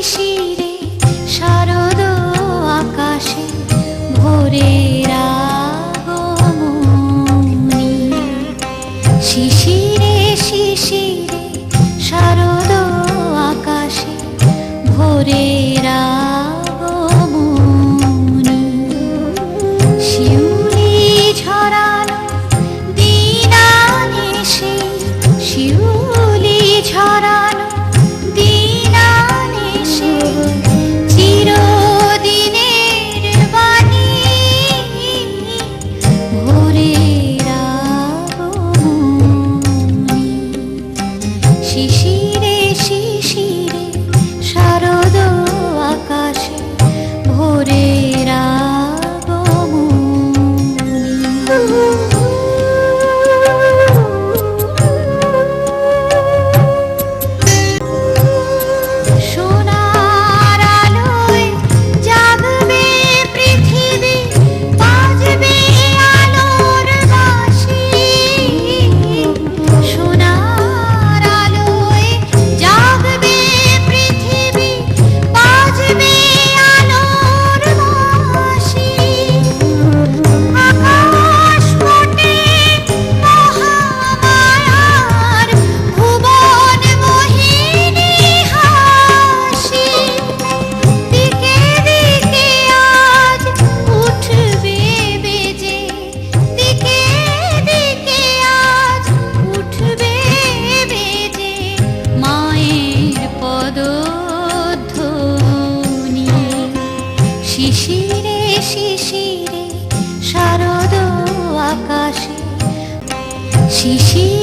শিশিরে শারদ আকাশে ভোরের আগমনী। শিশিরে শিশিরে শারদ আকাশে ভোরের আগমনী। শিউলি ঝরানো দিন আনেছে, শিউলি ঝরানো দিন আনেছে, চিরদিনের বাণী ভোরের আগমনী। শিশিরে শিশিরে শারদ আকাশে ভোরের সোনার আলোয় জাগবে পৃথিবী, বাজবে আলোর বাঁশি। সোনার আলোয় জাগবে পৃথিবী, বাজবে আলোর বাঁশি। আকাশ ফোটে মহামায়ার ভুবন মোহিনী হাসি। দিকে দিকে আজ উঠবে বেজে, দিকে দিকে আজ উঠবে বেজে মায়ের পদধ্বনি। শিশিরে শিশিরে শারদ আকাশে শিশির